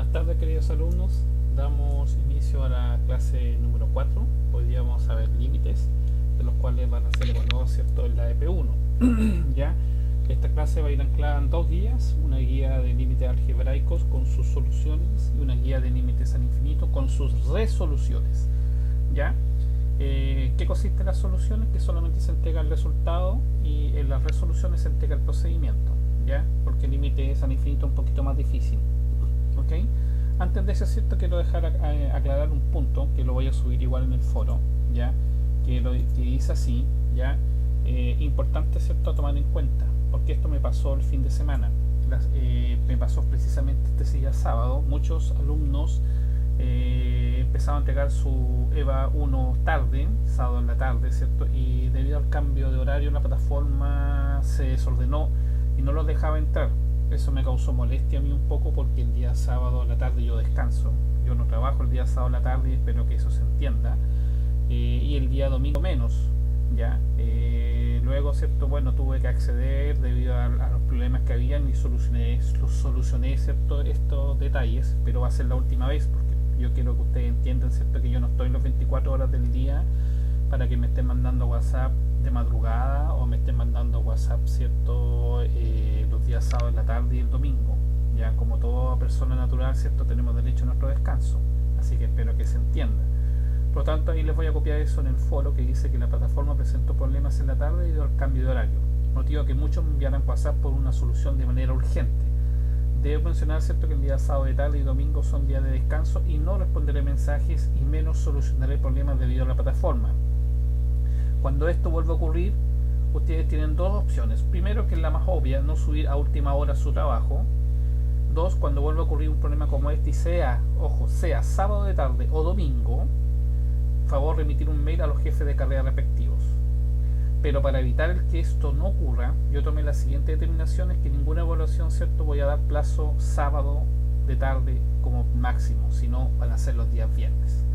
Buenas tardes, queridos alumnos. Damos inicio a la clase número 4. Hoy día vamos a ver límites, de los cuales van a ser evaluados, ¿cierto?, en la EP1. ¿Ya? Esta clase va a ir anclada en dos guías: una guía de límites algebraicos con sus soluciones y una guía de límites al infinito con sus resoluciones. ¿Ya? ¿Qué consiste en las soluciones? Que solamente se entrega el resultado, y en las resoluciones se entrega el procedimiento. ¿Ya? Porque el límite es al infinito un poquito más difícil. ¿Ok? Antes de eso, ¿cierto?, quiero dejar aclarar un punto que lo voy a subir igual en el foro, ¿ya? Que dice así, ¿ya? Importante, ¿cierto?, a tomar en cuenta, porque esto me pasó el fin de semana. Me pasó precisamente este día sábado. Muchos alumnos empezaron a entregar su EVA 1 tarde, sábado en la tarde, ¿cierto? Y debido al cambio de horario, la plataforma se desordenó y no los dejaba entrar. Eso me causó molestia a mí un poco, porque el día sábado a la tarde yo descanso. Yo no trabajo el día sábado a la tarde, y espero que eso se entienda. Y el día domingo menos, ¿ya? Luego, ¿cierto?, bueno, tuve que acceder debido a los problemas que habían, y solucioné, ¿cierto?, estos detalles, pero va a ser la última vez, porque yo quiero que ustedes entiendan, ¿cierto?, que yo no estoy las 24 horas del día para que me estén mandando WhatsApp de madrugada, o me estén mandando WhatsApp, ¿cierto?, los días sábado en la tarde y el domingo. Ya, como toda persona natural, ¿cierto?, tenemos derecho a nuestro descanso, así que espero que se entienda. Por lo tanto, ahí les voy a copiar eso en el foro, que dice que la plataforma presentó problemas en la tarde debido al cambio de horario, motivo que muchos me enviarán WhatsApp por una solución de manera urgente. Debo mencionar, ¿cierto?, que el día sábado de tarde y domingo son días de descanso, y no responderé mensajes y menos solucionaré problemas debido a la plataforma. Cuando esto vuelva a ocurrir, ustedes tienen dos opciones. Primero, que es la más obvia, no subir a última hora su trabajo. Dos, cuando vuelva a ocurrir un problema como este, y sea sábado de tarde o domingo, favor remitir un mail a los jefes de carrera respectivos. Pero para evitar que esto no ocurra, yo tomé la siguiente determinación: es que ninguna evaluación, ¿cierto?, voy a dar plazo sábado de tarde como máximo, sino van a ser los días viernes.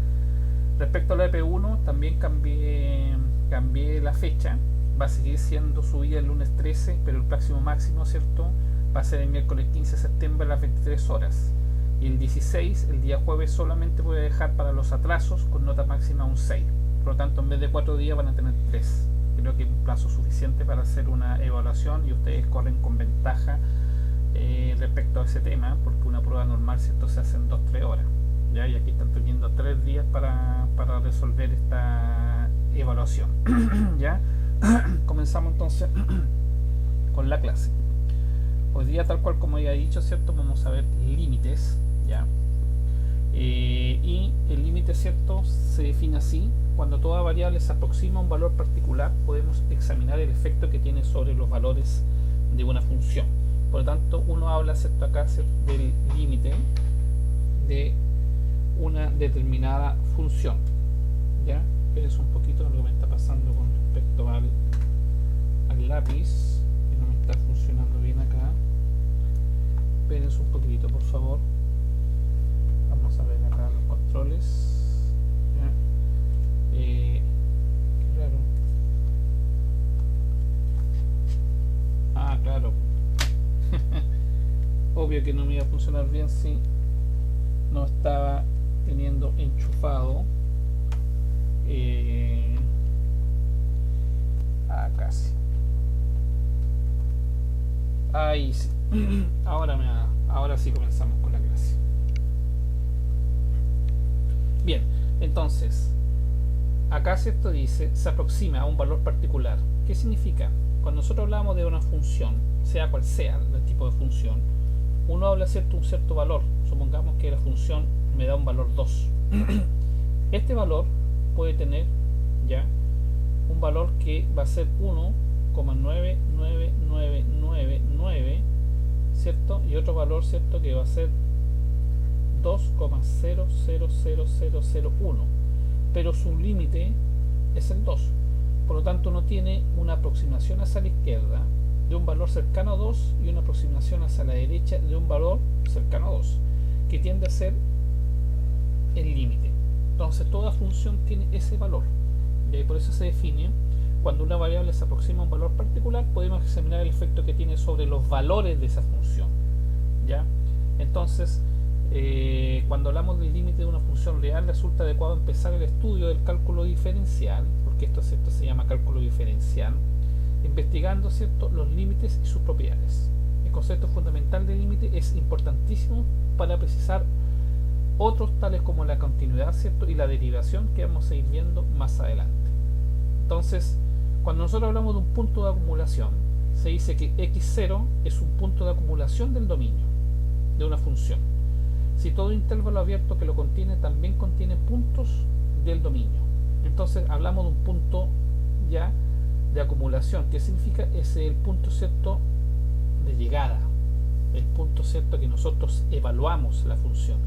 Respecto a la EP1, también cambié la fecha. Va a seguir siendo subida el lunes 13, pero el próximo máximo, ¿cierto?, va a ser el miércoles 15 de septiembre a las 23 horas. Y el 16, el día jueves, solamente voy a dejar para los atrasos con nota máxima un 6. Por lo tanto, en vez de 4 días van a tener 3. Creo que es un plazo suficiente para hacer una evaluación, y ustedes corren con ventaja respecto a ese tema, porque una prueba normal, ¿cierto?, se hace en 2-3 horas. ¿Ya? Y aquí están teniendo 3 días para resolver esta evaluación. ¿Ya? Comenzamos entonces con la clase. Hoy día, tal cual como ya he dicho, ¿cierto?, vamos a ver límites. ¿Ya? Y el límite, ¿cierto?, se define así: cuando toda variable se aproxima a un valor particular, podemos examinar el efecto que tiene sobre los valores de una función. Por lo tanto, uno habla, ¿cierto?, acá, ¿cierto?, del límite de una determinada función. ¿Ya? Espérense un poquito, lo que me está pasando con respecto al lápiz, que no me está funcionando bien acá. Espérense un poquito, por favor. Vamos a ver acá los controles. ¿Ya? Qué raro. Ah, claro. Obvio que no me iba a funcionar bien si no estaba teniendo enchufado casi. Ahí sí. Ahora sí comenzamos con la clase. Bien, entonces acá, ¿cierto?, dice se aproxima a un valor particular. ¿Qué significa? Cuando nosotros hablamos de una función, sea cual sea el tipo de función, uno habla, ¿cierto?, un cierto valor. Supongamos que la función me da un valor 2. Este valor puede tener, ya, un valor que va a ser 1,99999, ¿cierto? Y otro valor, ¿cierto?, que va a ser 2,000001, pero su límite es el 2. Por lo tanto, uno tiene una aproximación hacia la izquierda de un valor cercano a 2 y una aproximación hacia la derecha de un valor cercano a 2, que tiende a ser el límite. Entonces, toda función tiene ese valor, y por eso se define: cuando una variable se aproxima a un valor particular, podemos examinar el efecto que tiene sobre los valores de esa función. ¿Ya? Entonces, Cuando hablamos del límite de una función real, resulta adecuado empezar el estudio del cálculo diferencial, porque esto se llama cálculo diferencial, investigando, ¿cierto?, los límites y sus propiedades. El concepto fundamental del límite es importantísimo para precisar otros tales como la continuidad, ¿cierto?, y la derivación, que vamos a ir viendo más adelante. Entonces, cuando nosotros hablamos de un punto de acumulación, se dice que x0 es un punto de acumulación del dominio de una función. Si todo intervalo abierto que lo contiene también contiene puntos del dominio, entonces hablamos de un punto ya de acumulación. ¿Qué significa? Es el punto, ¿cierto?, de llegada, el punto, ¿cierto?, que nosotros evaluamos la función.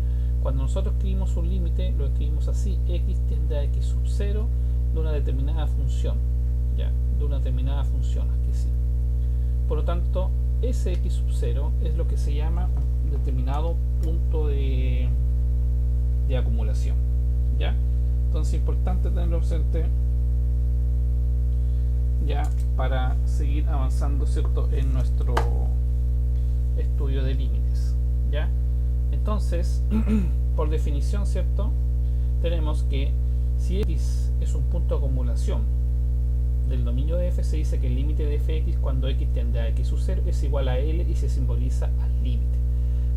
Cuando nosotros escribimos un límite, lo escribimos así: x tiende a x sub 0 de una determinada función, ya, de una determinada función, aquí sí. Por lo tanto, ese x sub 0 es lo que se llama un determinado punto de acumulación, ya. Entonces es importante tenerlo presente ya para seguir avanzando, ¿cierto?, en nuestro estudio de límites, ya. Entonces, por definición, ¿cierto?, tenemos que si x es un punto de acumulación del dominio de f, se dice que el límite de fx cuando x tiende a x sub 0 es igual a L y se simboliza al límite.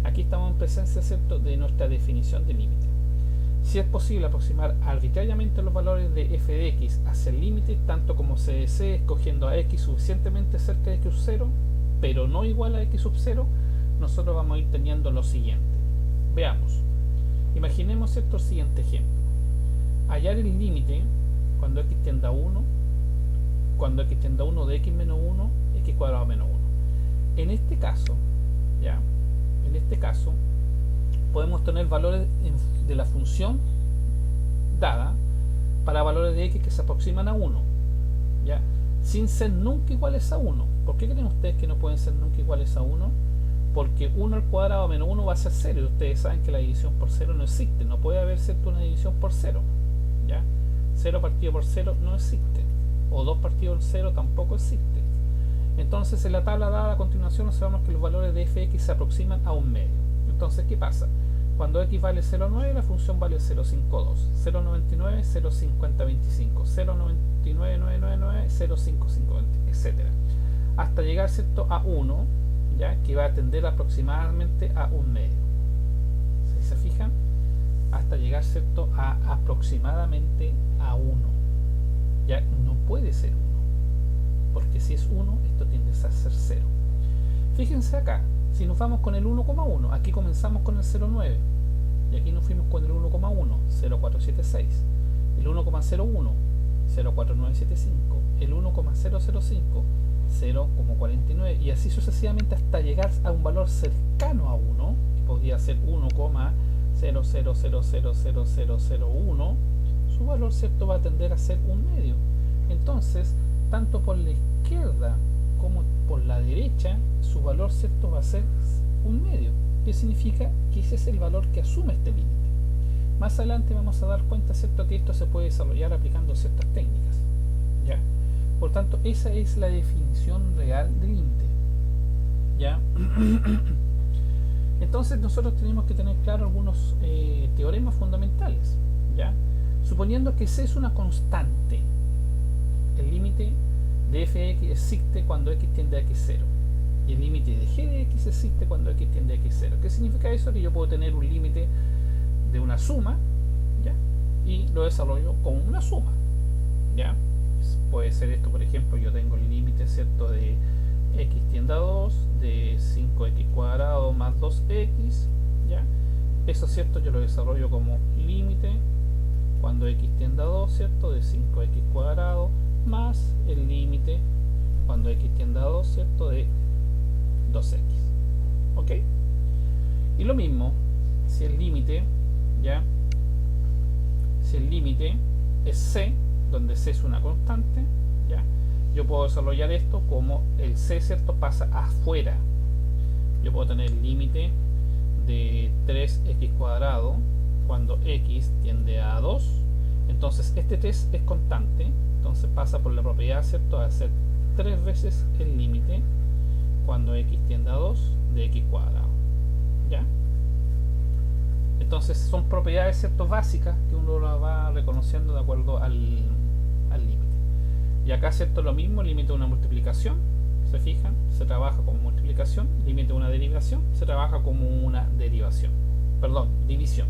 Aquí estamos en presencia, ¿cierto?, de nuestra definición de límite. Si es posible aproximar arbitrariamente los valores de f de x hacia el límite, tanto como se desee, escogiendo a x suficientemente cerca de x sub 0, pero no igual a x sub 0, nosotros vamos a ir teniendo lo siguiente. Veamos. Imaginemos, ¿cierto?, el siguiente ejemplo. Hallar el límite cuando x tiende a 1, cuando x tiende a 1 de x menos 1, x cuadrado menos 1. En este caso, ya, en este caso, podemos tener valores de la función dada para valores de x que se aproximan a 1, ya, sin ser nunca iguales a 1. ¿Por qué creen ustedes que no pueden ser nunca iguales a 1? Porque 1 al cuadrado menos 1 va a ser 0, y ustedes saben que la división por 0 no existe. No puede haber, ¿cierto?, una división por 0, ¿ya? 0 partido por 0 no existe, o 2 partido por 0 tampoco existe. Entonces, en la tabla dada a continuación observamos que los valores de fx se aproximan a un medio. Entonces, ¿qué pasa? Cuando x vale 0,9, la función vale 0,52, 0,99, 0,5025, 0,99999, 0,550, etc. Hasta llegar, ¿cierto?, a 1, ya, que va a tender aproximadamente a un medio. ¿Sí se fijan? Hasta llegar, ¿cierto?, a aproximadamente a 1. Ya no puede ser 1, porque si es 1, esto tiende a ser 0. Fíjense acá, si nos vamos con el 1,1, aquí comenzamos con el 0,9, y aquí nos fuimos con el 1,1, 0,476, el 1,01, 0,4975, el 1,005, 0,49, y así sucesivamente hasta llegar a un valor cercano a 1, que podría ser 1,000000001. Su valor, ¿cierto?, va a tender a ser un medio. Entonces, tanto por la izquierda como por la derecha, su valor, ¿cierto?, va a ser un medio. ¿Qué significa? Que ese es el valor que asume este límite. Más adelante vamos a dar cuenta, ¿cierto?, que esto se puede desarrollar aplicando ciertas técnicas, ¿ya? Por tanto, esa es la definición real del límite, ¿ya? Entonces nosotros tenemos que tener claro algunos teoremas fundamentales, ¿ya? Suponiendo que C es una constante, el límite de f de x existe cuando x tiende a x0, y el límite de g de x existe cuando x tiende a x0. ¿Qué significa eso? Que yo puedo tener un límite de una suma, ¿ya?, y lo desarrollo como una suma, ¿ya? Puede ser esto, por ejemplo, yo tengo el límite, ¿cierto?, de x tiende a 2 de 5x cuadrado más 2x, ¿ya? Eso, ¿cierto?, yo lo desarrollo como límite cuando x tiende a 2, ¿cierto?, de 5x cuadrado más el límite cuando x tiende a 2, ¿cierto?, de 2x, ¿ok? Y lo mismo, si el límite, ¿ya?, si el límite es c, donde c es una constante, ¿ya?, yo puedo desarrollar esto como el c, ¿cierto?, pasa afuera. Yo puedo tener el límite de 3x cuadrado cuando x tiende a 2. Entonces este 3 es constante, entonces pasa por la propiedad, ¿cierto?, a ser 3 veces el límite cuando x tiende a 2 de x cuadrado, ¿ya? Entonces son propiedades, ¿cierto?, básicas que uno las va reconociendo de acuerdo al límite. Y acá, ¿cierto?, lo mismo, límite de una multiplicación, se fijan, se trabaja como multiplicación, límite de una derivación, se trabaja como una derivación, perdón, división,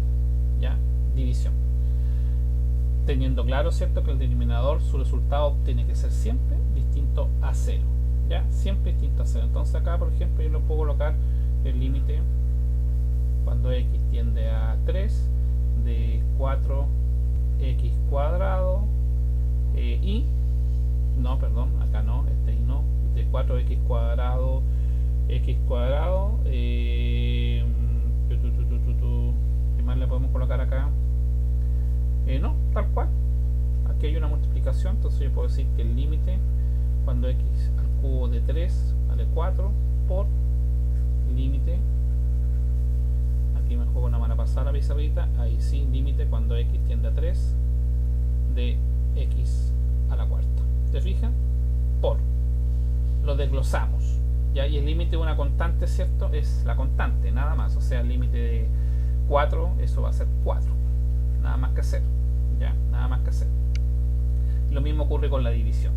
¿ya? División. Teniendo claro, ¿cierto?, que el denominador, su resultado tiene que ser siempre distinto a 0, ¿ya? Siempre distinto a 0. Entonces acá, por ejemplo, yo lo puedo colocar el límite cuando x tiende a 3 de 4x cuadrado y, no, perdón, acá no, y no, de 4x cuadrado, ¿qué más le podemos colocar acá? No, tal cual, aquí hay una multiplicación, entonces yo puedo decir que el límite cuando x al cubo de 3 vale 4 por límite, aquí me juego una mala pasada la pizarrita, ahí sí, límite cuando x tiende a 3 de x a la cuarta, ¿se fijan? Por, lo desglosamos, ¿ya? Y el límite de una constante, ¿cierto?, es la constante, nada más, o sea, el límite de 4, eso va a ser 4, nada más que hacer, ¿ya? Nada más que hacer. Lo mismo ocurre con la división.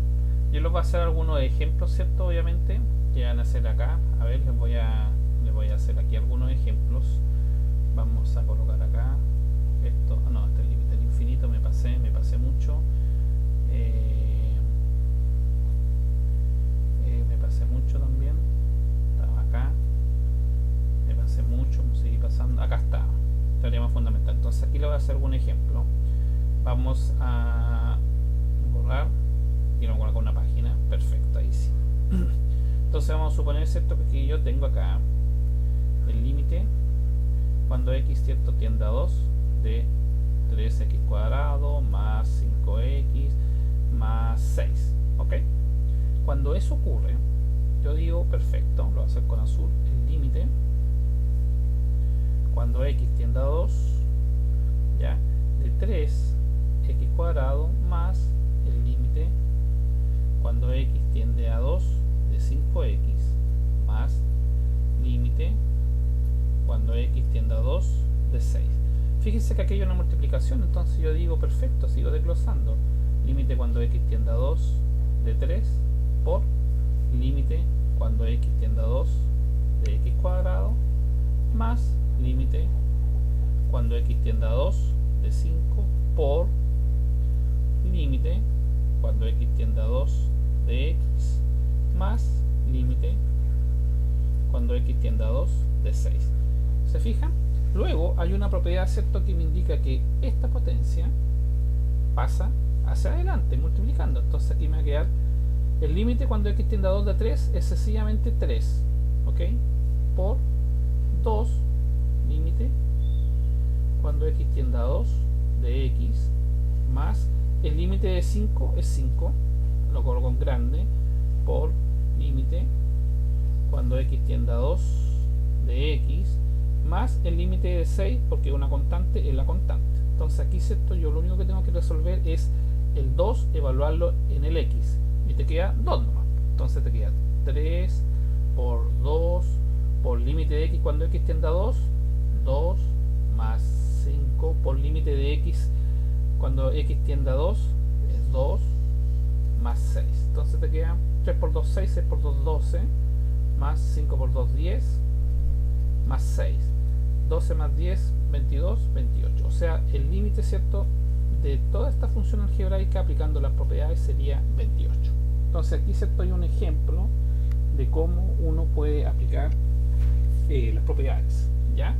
Yo les voy a hacer algunos ejemplos, ¿cierto?, obviamente, que van a hacer acá. A ver, les voy a hacer aquí algunos ejemplos. Vamos a colocar acá esto, no, este es límite al infinito, me pasé mucho. Me pasé mucho también. Estaba acá. Me pasé mucho, me seguí pasando. Acá está. Teorema fundamental. Entonces aquí le voy a hacer un ejemplo. Vamos a borrar y lo voy a colocar una página. Perfecto, ahí sí. Entonces vamos a suponer, ¿cierto?, que yo tengo acá el límite cuando x, ¿cierto?, tiende a 2 de 3x cuadrado más 5x más 6, ¿ok? Cuando eso ocurre, yo digo, perfecto, lo voy a hacer con azul, el límite cuando x tiende a 2, ¿ya?, de 3x cuadrado más el límite cuando x tiende a 2 de 5x más límite cuando x tiende a 2 de 6. Fíjense que aquí hay una multiplicación, entonces yo digo, perfecto, sigo desglosando. Límite cuando x tiende a 2 de 3 por límite cuando x tiende a 2 de x cuadrado más límite cuando x tiende a 2 de 5 por límite cuando x tiende a 2 de x más límite cuando x tiende a 2 de 6. ¿Se fijan? Luego hay una propiedad, ¿cierto?, que me indica que esta potencia pasa hacia adelante multiplicando. Entonces aquí me va a quedar el límite cuando x tiende a 2 de 3 es sencillamente 3, ¿ok? Por 2 límite cuando x tiende a 2 de x más el límite de 5 es 5, lo coloco en grande, por límite cuando x tiende a 2 de x más el límite de 6, porque una constante es la constante. Entonces aquí, ¿cierto?, yo lo único que tengo que resolver es el 2, evaluarlo en el x, y te queda 2 nomás. Entonces te queda 3 por 2 por límite de x cuando x tiende a 2, 2 más 5 por límite de x cuando x tiende a 2 es 2 más 6. Entonces te queda 3 por 2 6, 6 por 2 12 más 5 por 2 10 más 6, 12 más 10 22, 28. O sea, el límite, ¿cierto?, de toda esta función algebraica aplicando las propiedades sería 28. Entonces aquí, ¿cierto?, hay un ejemplo de cómo uno puede aplicar las propiedades, ¿ya?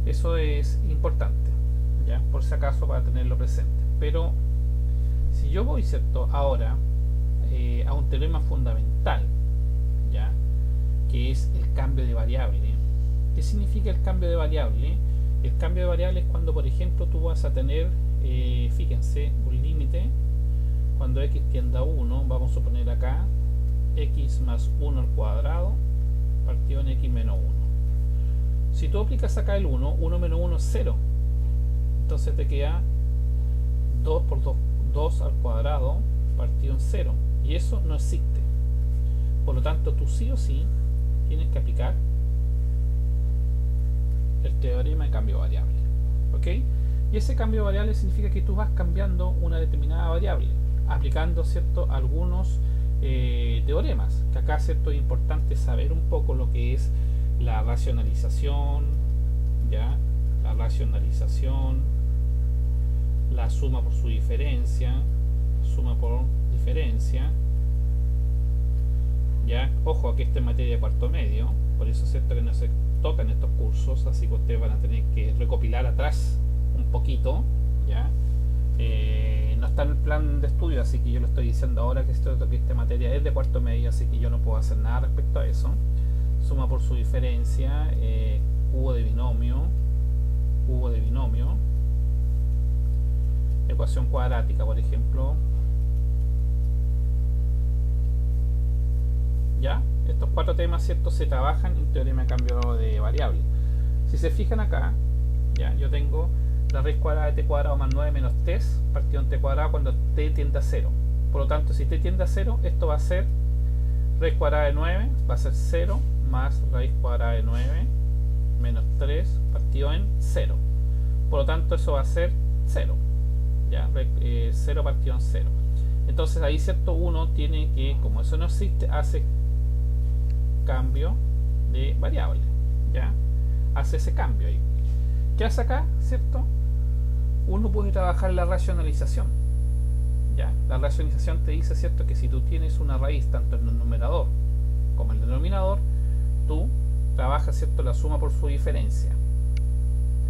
Eso es importante, ¿ya?, por si acaso, para tenerlo presente. Pero si yo voy, ¿cierto?, ahora a un teorema fundamental, ¿ya?, que es el cambio de variable. ¿Qué significa el cambio de variable? El cambio de variable es cuando, por ejemplo, tú vas a tener, fíjense, un límite cuando x tiende a 1, vamos a suponer acá x más 1 al cuadrado partido en x menos 1. Si tú aplicas acá el 1, 1 menos 1 es 0, entonces te queda 2 por 2, 2 al cuadrado partido en 0, y eso no existe. Por lo tanto, tú sí o sí tienes que aplicar el teorema de cambio de variable, ¿ok? Y ese cambio de variable significa que tú vas cambiando una determinada variable, aplicando, ¿cierto?, algunos teoremas, que acá, ¿cierto?, es importante saber un poco lo que es la racionalización, ¿ya? La racionalización, la suma por su diferencia, suma por diferencia, ¿ya? Ojo, aquí está en materia de cuarto medio, por eso es cierto que no se tocan estos cursos, así que ustedes van a tener que recopilar atrás un poquito, ¿ya? No está en el plan de estudio, así que yo lo estoy diciendo ahora que esta materia es de cuarto medio, así que yo no puedo hacer nada respecto a eso. Suma por su diferencia, cubo de binomio, ecuación cuadrática, por ejemplo. ¿Ya? Estos cuatro temas, ¿cierto?, se trabajan en teorema de cambio de variable. Si se fijan acá, ¿ya?, yo tengo la raíz cuadrada de t cuadrado más 9 menos 3 partido en t cuadrado cuando t tiende a 0. Por lo tanto, si t tiende a 0, esto va a ser raíz cuadrada de 9, va a ser 0 más raíz cuadrada de 9 menos 3 partido en 0. Por lo tanto, eso va a ser 0. ¿Ya? 0 partido en 0. Entonces ahí, ¿cierto?, uno tiene que, como eso no existe, hace cambio de variable. ¿Ya? Hace ese cambio ahí. ¿Qué hace acá? ¿Cierto? Uno puede trabajar la racionalización. ¿Ya? La racionalización te dice, ¿cierto?, que si tú tienes una raíz tanto en el numerador como en el denominador, tú trabajas, ¿cierto?, la suma por su diferencia.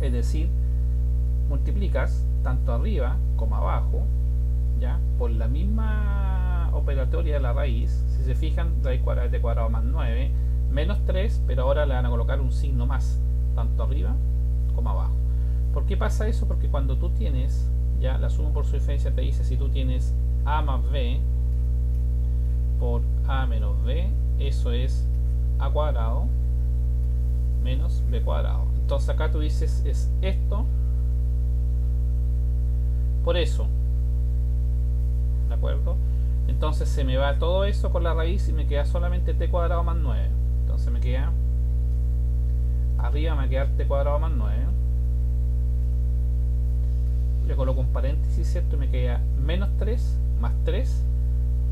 Es decir, multiplicas tanto arriba como abajo, ¿ya?, por la misma operatoria de la raíz. Si se fijan, raíz cuadrada de t cuadrado más 9 menos 3, pero ahora le van a colocar un signo más, tanto arriba como abajo. ¿Por qué pasa eso? Porque cuando tú tienes, ya, la suma por su diferencia te dice, si tú tienes a más b por a menos b, eso es a cuadrado menos b cuadrado. Entonces acá tú dices, es esto por eso, ¿de acuerdo? Entonces se me va todo eso con la raíz y me queda solamente t cuadrado más 9. Entonces me queda, arriba me va a quedar t cuadrado más 9, le coloco un paréntesis, ¿cierto?, y me queda menos 3 más 3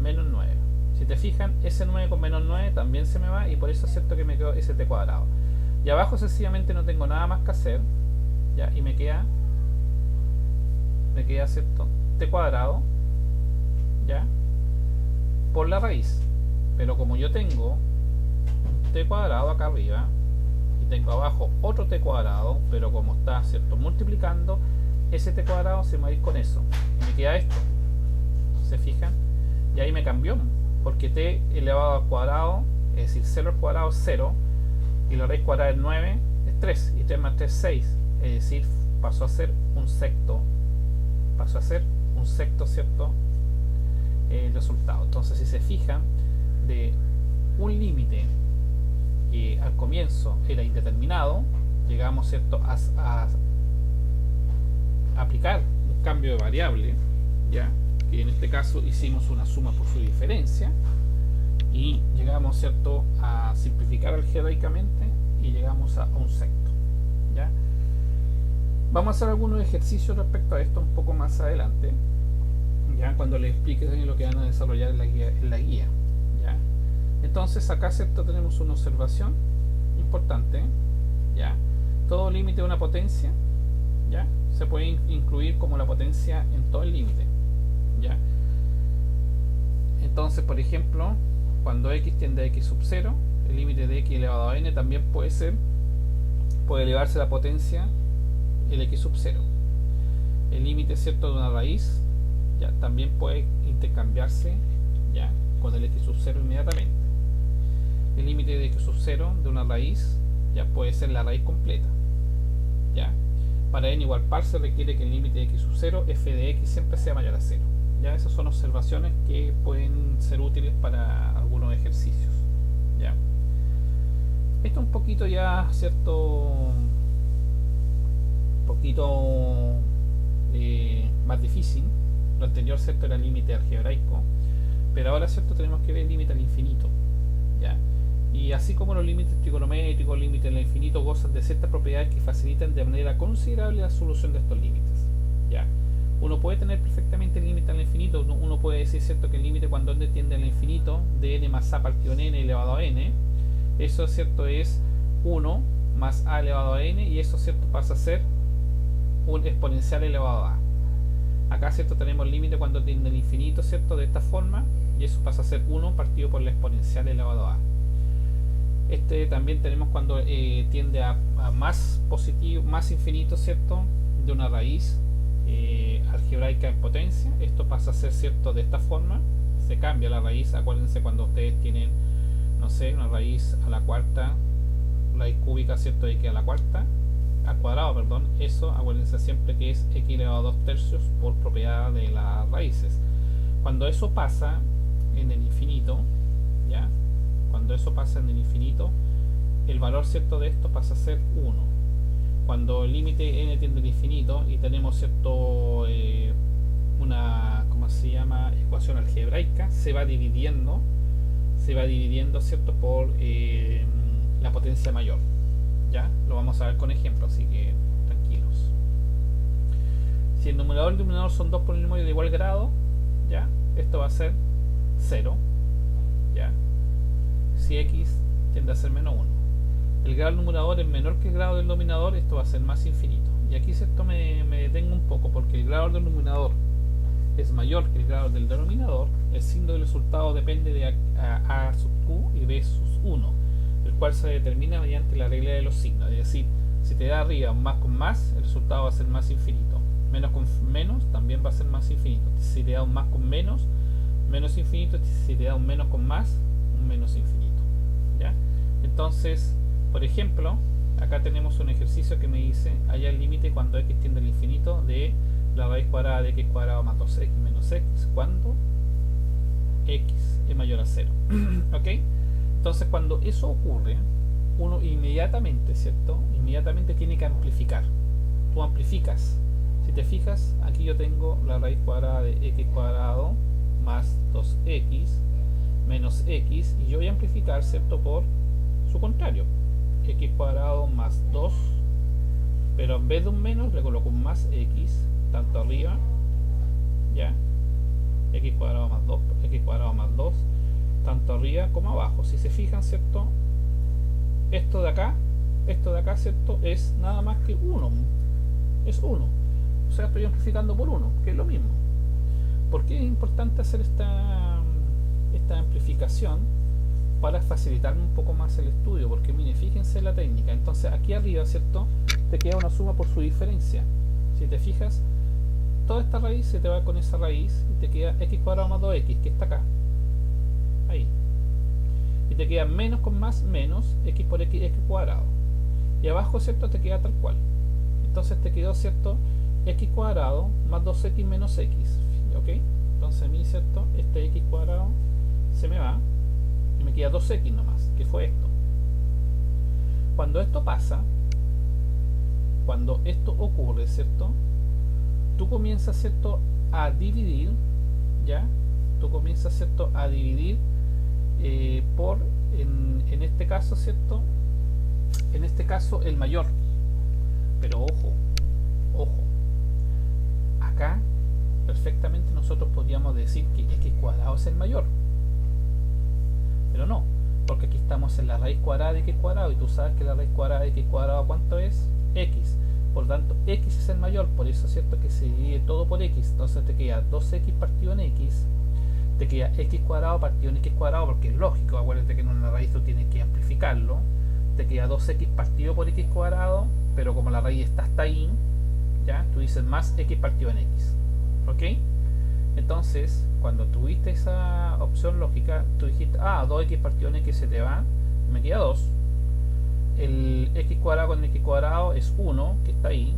menos 9. Si te fijan, ese 9 con menos 9 también se me va, y por eso es cierto que me quedó ese t cuadrado. Y abajo sencillamente no tengo nada más que hacer, ¿ya? Y me queda, ¿cierto?, t cuadrado, ¿ya?, por la raíz. Pero como yo tengo t cuadrado acá arriba y tengo abajo otro t cuadrado, pero como está, ¿cierto?, multiplicando, ese t cuadrado se me va a ir con eso y me queda esto. ¿Se fijan? Y ahí me cambió, porque t elevado al cuadrado, es decir, 0 al cuadrado es 0, y la raíz cuadrada de 9 es 3, y 3 más 3 es 6, es decir, pasó a ser un sexto, ¿cierto?, el resultado. Entonces, si se fijan, de un límite que al comienzo era indeterminado, llegamos, ¿cierto?, a aplicar un cambio de variable, ya, que en este caso hicimos una suma por su diferencia, y llegamos, ¿cierto?, a simplificar algebraicamente y llegamos a un sexto. ¿Ya? Vamos a hacer algunos ejercicios respecto a esto un poco más adelante, ya, cuando les explique lo que van a desarrollar en la guía, ¿ya? Entonces acá, ¿cierto?, tenemos una observación importante, ¿ya? Todo límite de una potencia, ¿ya?, se puede incluir como la potencia en todo el límite, ¿ya? Entonces, por ejemplo, cuando x tiende a x sub 0, el límite de x elevado a n también puede elevarse a la potencia el x sub 0. El límite, ¿cierto?, de una raíz, ya, también puede intercambiarse, ya, con el x sub 0 inmediatamente. El límite de x sub 0 de una raíz, ya, puede ser la raíz completa, ya. Para n igual par se requiere que el límite de x sub 0, f de x, siempre sea mayor a 0. Ya, esas son observaciones que pueden ser útiles para algunos ejercicios, ya. Esto es un poquito ya, ¿cierto?, más difícil. Lo anterior, ¿cierto?, era el límite algebraico, pero ahora, ¿cierto?, tenemos que ver el límite al infinito, ¿ya? Y así como los límites trigonométricos, límites al infinito, gozan de ciertas propiedades que facilitan de manera considerable la solución de estos límites. ¿Ya? Uno puede tener perfectamente el límite al infinito. Uno puede decir, ¿cierto?, que el límite cuando n tiende al infinito de n más a partido en n elevado a n, eso, ¿cierto?, es 1 más a elevado a n, y eso, ¿cierto?, pasa a ser un exponencial elevado a. Acá, ¿cierto?, tenemos el límite cuando tiende al infinito, ¿cierto?, de esta forma, y eso pasa a ser 1 partido por la exponencial elevado a. Este también tenemos cuando tiende a más positivo, más infinito, ¿cierto?, de una raíz algebraica en potencia. Esto pasa a ser, ¿cierto?, de esta forma. Se cambia la raíz. Acuérdense cuando ustedes tienen, no sé, una raíz a la cuarta, raíz cúbica, ¿cierto?, de x a la cuarta, al cuadrado, perdón. Eso, acuérdense siempre que es x elevado a 2 tercios por propiedad de las raíces. Cuando eso pasa en el infinito, ¿ya? Cuando eso pasa en el infinito, el valor, ¿cierto?, de esto pasa a ser 1. Cuando el límite n tiende al infinito y tenemos, ¿cierto?, una, ¿cómo se llama?, ecuación algebraica, se va dividiendo, ¿cierto?, por la potencia mayor. ¿Ya? Lo vamos a ver con ejemplos, así que tranquilos. Si el numerador y el denominador son dos polinomios de igual grado, ¿ya?, esto va a ser 0. ¿Ya? Si x tiende a ser menos 1. El grado del numerador es menor que el grado del denominador, esto va a ser más infinito. Y aquí, ¿cierto?, me detengo un poco, porque el grado del numerador es mayor que el grado del denominador. El signo del resultado depende de a sub q y b sub 1, el cual se determina mediante la regla de los signos. Es decir, si te da arriba un más con más, el resultado va a ser más infinito. Menos con menos también va a ser más infinito. Si te da un más con menos, menos infinito. Si te da un menos con más, un menos infinito. ¿Ya? Entonces, por ejemplo, acá tenemos un ejercicio que me dice halla el límite cuando x tiende al infinito de la raíz cuadrada de x cuadrado más 2x menos x cuando x es mayor a 0. ¿Ok? Entonces, cuando eso ocurre, uno inmediatamente, ¿cierto?, inmediatamente tiene que amplificar. Tú amplificas. Si te fijas, aquí yo tengo la raíz cuadrada de x cuadrado más 2x menos x, y yo voy a amplificar, ¿cierto?, por su contrario, x cuadrado más 2, pero en vez de un menos le coloco un más x, tanto arriba, ¿ya?, x cuadrado más 2, x cuadrado más 2, tanto arriba como abajo. Si se fijan, ¿cierto?, esto de acá, ¿cierto?, es nada más que 1, es 1, o sea, estoy amplificando por 1, que es lo mismo. ¿Por qué es importante hacer esta amplificación? Para facilitarme un poco más el estudio, porque mire, fíjense la técnica. Entonces aquí arriba, ¿cierto?, te queda una suma por su diferencia. Si te fijas, toda esta raíz se te va con esa raíz y te queda x cuadrado más 2x, que está acá, ahí, y te queda menos con más menos x por x, x cuadrado, y abajo, ¿cierto?, te queda tal cual. Entonces te quedó, ¿cierto?, x cuadrado más 2x menos x. ¿Ok? Entonces a mí, ¿cierto?, este x cuadrado se me va y me queda 2x nomás, que fue esto. Cuando esto pasa, cuando esto ocurre, ¿cierto?, tú comienzas, ¿cierto?, a dividir, ¿ya? Tú comienzas, ¿cierto?, a dividir por, en este caso, ¿cierto?, en este caso el mayor. Pero ojo, acá perfectamente nosotros podríamos decir que x cuadrado es el mayor, pero no, porque aquí estamos en la raíz cuadrada de x cuadrado, y tú sabes que la raíz cuadrada de x cuadrado, ¿cuánto es? X. Por lo tanto, x es el mayor, por eso es cierto que se divide todo por x. Entonces te queda 2x partido en x, te queda x cuadrado partido en x cuadrado, porque es lógico, acuérdate que en una raíz tú tienes que amplificarlo. Te queda 2x partido por x cuadrado, pero como la raíz está hasta ahí, ¿ya?, tú dices más x partido en x. ¿Ok? Entonces, cuando tuviste esa opción lógica, tú dijiste, 2x partido en x se te va, me queda 2. El x cuadrado con el x cuadrado es 1, que está ahí.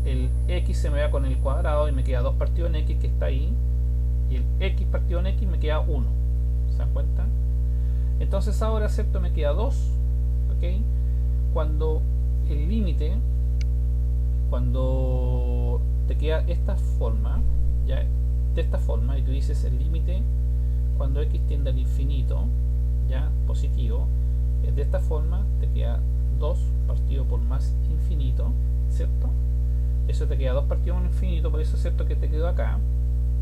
El x se me va con el cuadrado y me queda 2 partido en x, que está ahí. Y el x partido en x me queda 1. ¿Se dan cuenta? Entonces ahora, ¿cierto?, me queda 2. ¿Ok? Cuando el límite, cuando te queda esta forma, ya, de esta forma, y tú dices el límite cuando x tiende al infinito ya positivo, es de esta forma, te queda 2 partido por más infinito, ¿cierto? Eso te queda 2 partidos por infinito, por eso es cierto que te quedó acá,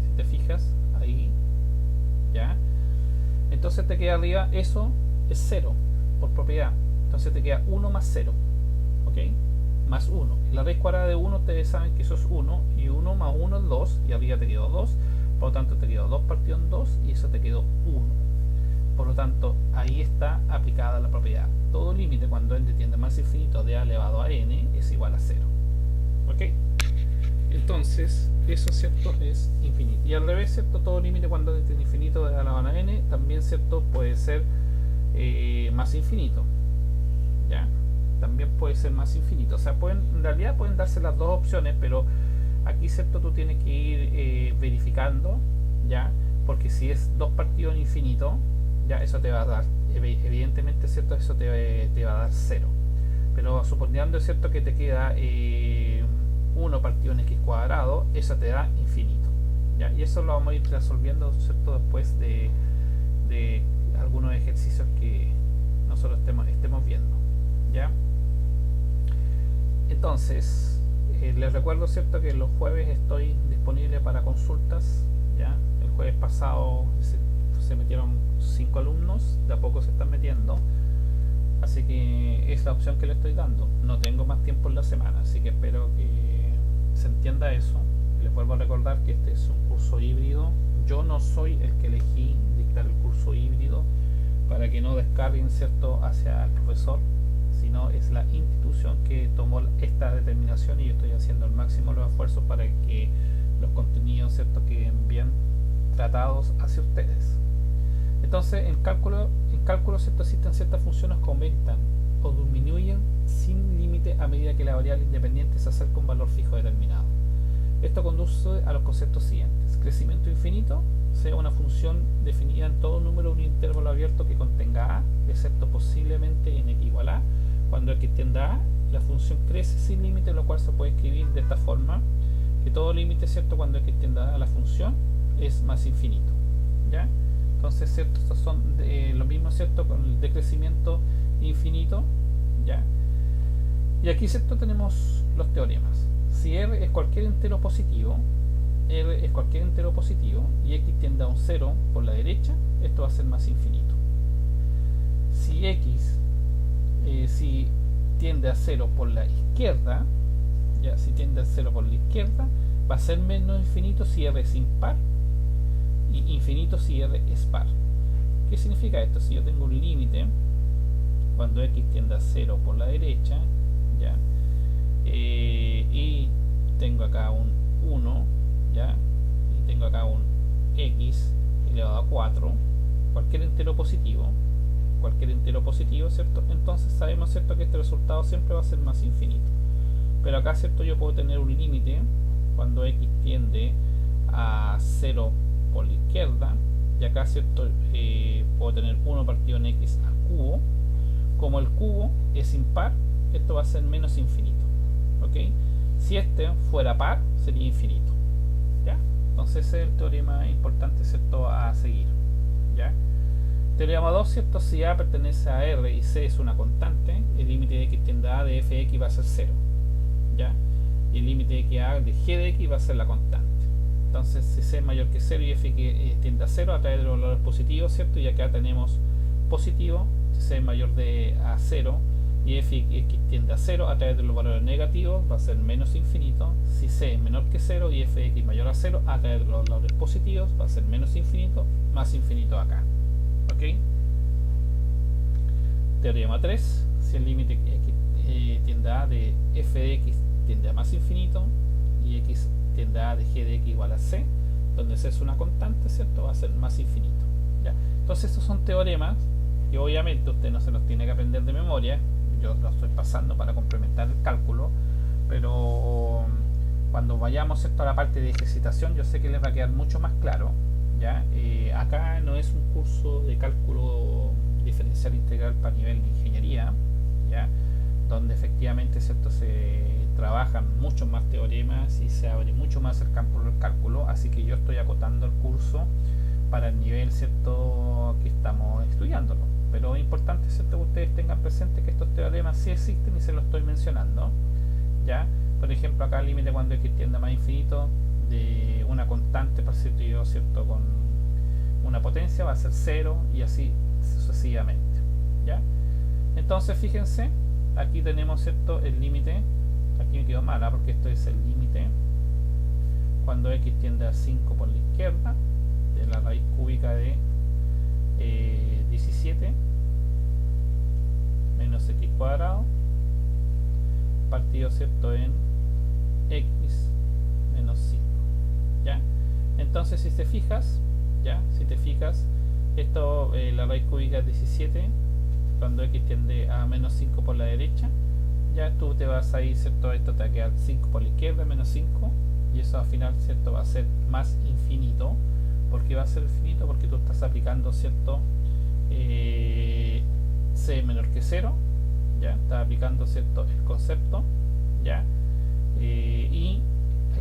si te fijas, ahí, ya. Entonces te queda arriba, eso es 0 por propiedad, entonces te queda 1 más 0, ¿ok? Más 1. La raíz cuadrada de 1 ustedes saben que eso es 1, y 1 más 1 es 2, y arriba te quedó 2, por lo tanto te quedó 2 partido en 2, y eso te quedó 1. Por lo tanto, ahí está aplicada la propiedad. Todo límite cuando n tiende a más infinito de a elevado a n es igual a 0. ¿Ok? Entonces, eso, ¿cierto?, es infinito. Y al revés, ¿cierto?, todo límite cuando n tiende a infinito de a elevado a n también, ¿cierto?, puede ser más infinito. ¿Ya? También puede ser más infinito. O sea, en realidad pueden darse las dos opciones, pero aquí, ¿cierto?, tú tienes que ir verificando, ¿ya? Porque si es 2 partidos en infinito, ya eso te va a dar, evidentemente, ¿cierto?, eso te va a dar 0. Pero suponiendo, ¿cierto?, que te queda 1 partido en x cuadrado, eso te da infinito, ¿ya? Y eso lo vamos a ir resolviendo, ¿cierto?, después de algunos ejercicios que nosotros estemos viendo, ¿ya? Entonces, les recuerdo, ¿cierto?, que los jueves estoy disponible para consultas, ¿ya? El jueves pasado se metieron 5 alumnos, de a poco se están metiendo, así que es la opción que le estoy dando. No tengo más tiempo en la semana, así que espero que se entienda eso. Les vuelvo a recordar que este es un curso híbrido. Yo no soy el que elegí dictar el curso híbrido para que no descarguen, ¿cierto?, hacia el profesor, sino es la institución que tomó esta determinación, y yo estoy haciendo al máximo los esfuerzos para que los contenidos, ¿cierto?, queden bien tratados hacia ustedes. Entonces, en cálculo, ¿cierto?, existen ciertas funciones que aumentan o disminuyen sin límite a medida que la variable independiente se acerca a un valor fijo determinado. Esto conduce a los conceptos siguientes: crecimiento infinito, sea una función definida en todo número de un intervalo abierto que contenga a, excepto posiblemente en x igual a. Cuando x tiende a, la función crece sin límite, lo cual se puede escribir de esta forma: que todo límite, ¿cierto?, cuando x tiende a la función es más infinito, ¿ya? Entonces, ¿cierto?, estos son lo mismo, ¿cierto?, con el decrecimiento infinito, ¿ya? Y aquí, ¿cierto?, tenemos los teoremas. Si r es cualquier entero positivo, y x tiende a un 0 por la derecha, esto va a ser más infinito. Si x si tiende a 0 por la izquierda, ya, si tiende a 0 por la izquierda, va a ser menos infinito si r es impar, y infinito si r es par. ¿Qué significa esto? Si yo tengo un límite cuando x tiende a 0 por la derecha, ¿ya? Y tengo acá un 1, ¿ya? Y tengo acá un x elevado a 4, cualquier entero positivo, ¿cierto? Entonces sabemos, ¿cierto?, que este resultado siempre va a ser más infinito. Pero acá, ¿cierto?, yo puedo tener un límite cuando x tiende a 0 por la izquierda, y acá, ¿cierto?, puedo tener 1 partido en x al cubo. Como el cubo es impar, esto va a ser menos infinito, ¿ok? Si este fuera par, sería infinito, ¿ya? Entonces ese es el teorema importante, ¿cierto?, a seguir, ¿ya? Teorema 2, ¿cierto? Si a pertenece a r y c es una constante, el límite de x tiende a de f de x va a ser 0, ¿ya? Y el límite de x a de g de x va a ser la constante. Entonces, si c es mayor que 0 y f tiende a 0, a través de los valores positivos, ¿cierto? Y acá tenemos positivo. Si c es mayor a 0 y f tiende a 0, a través de los valores negativos va a ser menos infinito. Si c es menor que 0 y f mayor a 0, a través de los valores positivos va a ser menos infinito, más infinito acá, ¿ok? Teorema 3, si el límite x tiende a de f de x tiende a más infinito y x tiende a de g de x igual a c, donde c es una constante, ¿cierto?, va a ser más infinito, ¿ya? Entonces estos son teoremas que obviamente usted no se los tiene que aprender de memoria, yo los estoy pasando para complementar el cálculo, pero cuando vayamos, ¿cierto?, a la parte de ejercitación, yo sé que les va a quedar mucho más claro, ¿ya? Acá no es un curso de cálculo diferencial integral para nivel de ingeniería, ¿ya?, donde efectivamente, ¿cierto?, se trabajan muchos más teoremas y se abre mucho más el campo del cálculo, así que yo estoy acotando el curso para el nivel, ¿cierto?, que estamos estudiándolo, pero es importante, ¿cierto?, que ustedes tengan presente que estos teoremas sí existen y se los estoy mencionando, ¿ya? Por ejemplo, acá el límite cuando x tiende a más infinito de una constante partido, ¿cierto?, con una potencia va a ser 0 y así sucesivamente, ¿ya? Entonces fíjense, aquí tenemos, ¿cierto?, el límite. Aquí me quedó mala porque esto es el límite cuando x tiende a 5 por la izquierda de la raíz cúbica de 17 menos x cuadrado partido, ¿cierto?, en x menos 5, ¿ya? Entonces si te fijas, ¿ya? Si te fijas, esto, la raíz cúbica es 17 cuando x tiende a menos 5 por la derecha, ya tú te vas a ir, ¿cierto?, esto te va a quedar 5 por la izquierda, menos 5, y eso al final, ¿cierto?, va a ser más infinito. ¿Por qué va a ser infinito? Porque tú estás aplicando, ¿cierto?, c menor que 0, ya estás aplicando, ¿cierto?, el concepto, ya, y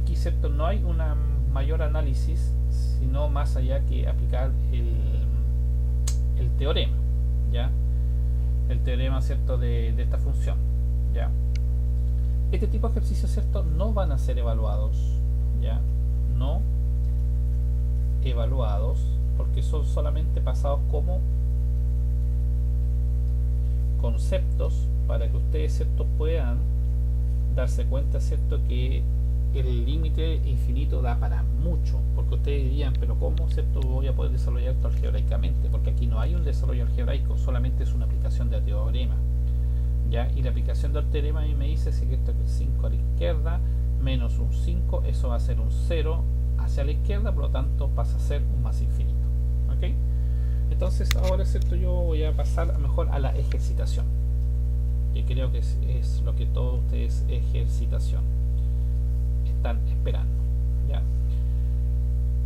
aquí, ¿cierto?, no hay una mayor análisis sino más allá que aplicar el teorema, ya, el teorema, ¿cierto?, de esta función, ya. Este tipo de ejercicios, ¿cierto?, no van a ser evaluados, ya, no evaluados, porque son solamente pasados como conceptos para que ustedes, ¿cierto?, puedan darse cuenta, ¿cierto?, que el límite infinito da para mucho, porque ustedes dirían, pero ¿cómo, ¿cierto?, voy a poder desarrollar esto algebraicamente? Porque aquí no hay un desarrollo algebraico, solamente es una aplicación de teorema, ¿ya? Y la aplicación del teorema a mí me dice que esto es 5 a la izquierda menos un 5, eso va a ser un 0 hacia la izquierda, por lo tanto pasa a ser un más infinito, ¿ok? Entonces ahora, ¿cierto?, yo voy a pasar a mejor a la ejercitación, que creo que es lo que todos ustedes ejercitación están esperando, ¿ya?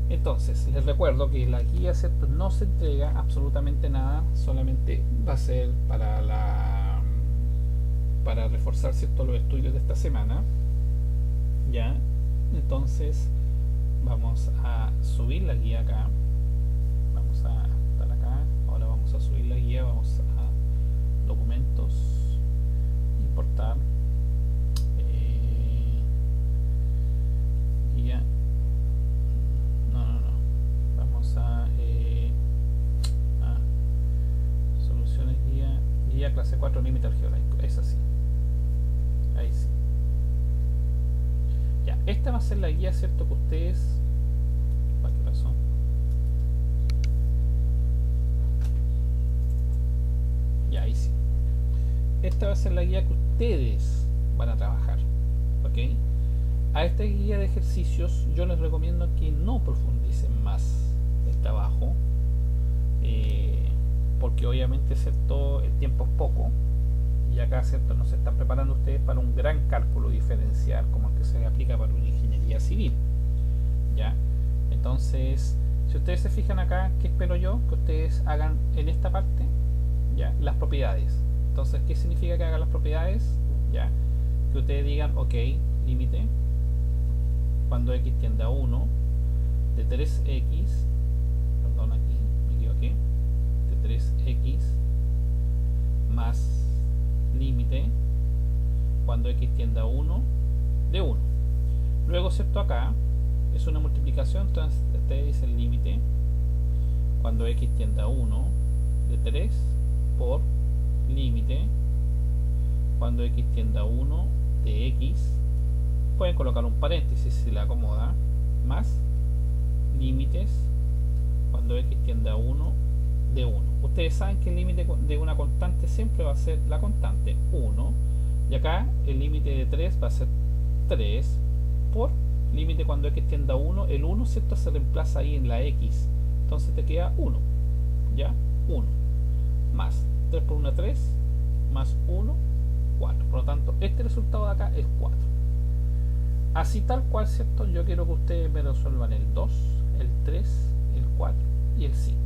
Entonces les recuerdo que la guía, ¿cierto?, no se entrega absolutamente nada, solamente va a ser para reforzar, ¿cierto?, los estudios de esta semana, ¿ya? Entonces vamos a subir la guía acá, vamos a estar acá, ahora vamos a subir la guía, vamos a documentos, importar, guía, no, vamos a soluciones, guía clase 4 límite algebraico, es así, ahí sí. Ya, esta va a ser la guía, ¿cierto?, que ustedes, ¿qué pasó? Ya, ahí sí. Esta va a ser la guía que ustedes van a trabajar, ¿ok? A esta guía de ejercicios yo les recomiendo que no profundicen más el trabajo, porque obviamente, ¿cierto?, el tiempo es poco. Y acá, ¿cierto?, no se están preparando ustedes para un gran cálculo diferencial como el que se aplica para una ingeniería civil, ¿ya? Entonces, si ustedes se fijan acá, ¿qué espero yo? Que ustedes hagan en esta parte, ¿ya?, las propiedades. Entonces, ¿qué significa que hagan las propiedades? ¿Ya? Que ustedes digan, ok, límite cuando x tiende a 1 de 3x, perdón, aquí me equivoqué, de 3x más límite cuando x tiende a 1 de 1. Luego, ¿cierto?, acá es una multiplicación, entonces ustedes dicen límite cuando x tiende a 1 de 3 por límite cuando x tiende a 1 de x, pueden colocar un paréntesis si le acomoda, más límites cuando x tiende a 1 de 1. Ustedes saben que el límite de una constante siempre va a ser la constante 1, y acá el límite de 3 va a ser 3 por límite cuando x tiende a 1, el 1, ¿cierto?, se reemplaza ahí en la x, entonces te queda 1, ¿ya? 1 más 3 por 1, 3, más 1, 4. Por lo tanto, este resultado de acá es 4. Así tal cual, ¿cierto? Yo quiero que ustedes me resuelvan el 2, el 3, el 4 y el 5.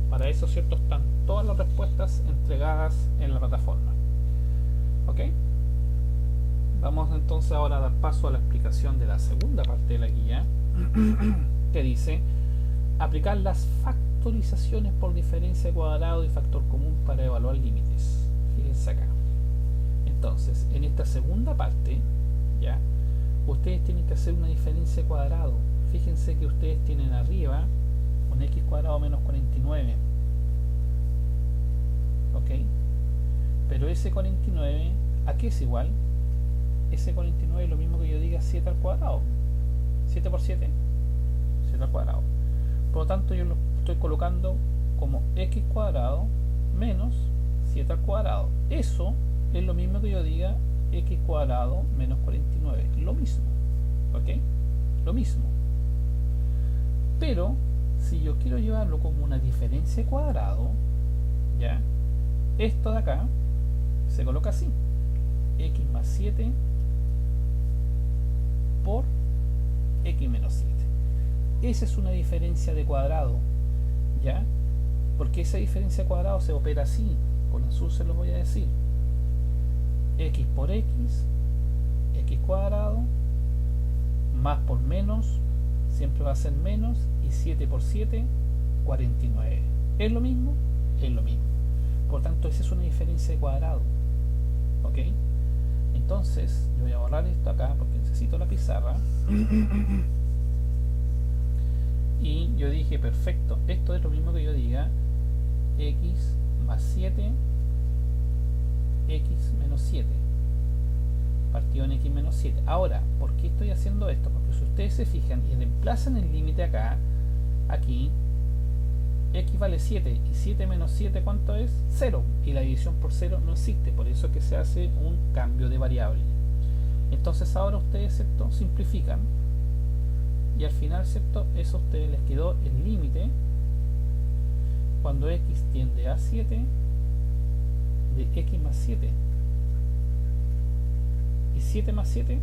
Para eso, ¿cierto?, están todas las respuestas entregadas en la plataforma. ¿Ok? Vamos entonces ahora a dar paso a la explicación de la segunda parte de la guía, que dice aplicar las factorizaciones por diferencia de cuadrado y factor común para evaluar límites. Fíjense acá. Entonces, en esta segunda parte, ya, ustedes tienen que hacer una diferencia de cuadrado. Fíjense que ustedes tienen arriba un x cuadrado menos 49. ¿Ok? Pero ese 49, ¿a qué es igual? Ese 49 es lo mismo que yo diga 7 al cuadrado. 7 por 7, 7 al cuadrado. Por lo tanto, yo lo estoy colocando como x cuadrado menos 7 al cuadrado. Eso es lo mismo que yo diga x cuadrado menos 49. Lo mismo. ¿Ok? Lo mismo. Pero, si yo quiero llevarlo como una diferencia de cuadrado, ¿ya? Esto de acá se coloca así. X más 7 por x menos 7. Esa es una diferencia de cuadrado, ¿ya? Porque esa diferencia de cuadrado se opera así. Con azul se lo voy a decir. X por x, x cuadrado, más por menos, siempre va a ser menos, y 7 por 7, 49. ¿Es lo mismo? Es lo mismo. Por tanto, esa es una diferencia de cuadrado. ¿Ok? Entonces, yo voy a borrar esto acá porque necesito la pizarra. Y yo dije, perfecto, esto es lo mismo que yo diga x más 7, x menos 7, partido en x menos 7. Ahora, ¿por qué estoy haciendo esto? Porque si ustedes se fijan y reemplazan el límite acá, aquí, x vale 7 y 7 menos 7, ¿cuánto es? 0, y la división por 0 no existe, por eso es que se hace un cambio de variable. Entonces ahora ustedes, ¿cierto?, simplifican y al final, ¿cierto?, eso a ustedes les quedó el límite cuando x tiende a 7 de x más 7, y 7 más 7,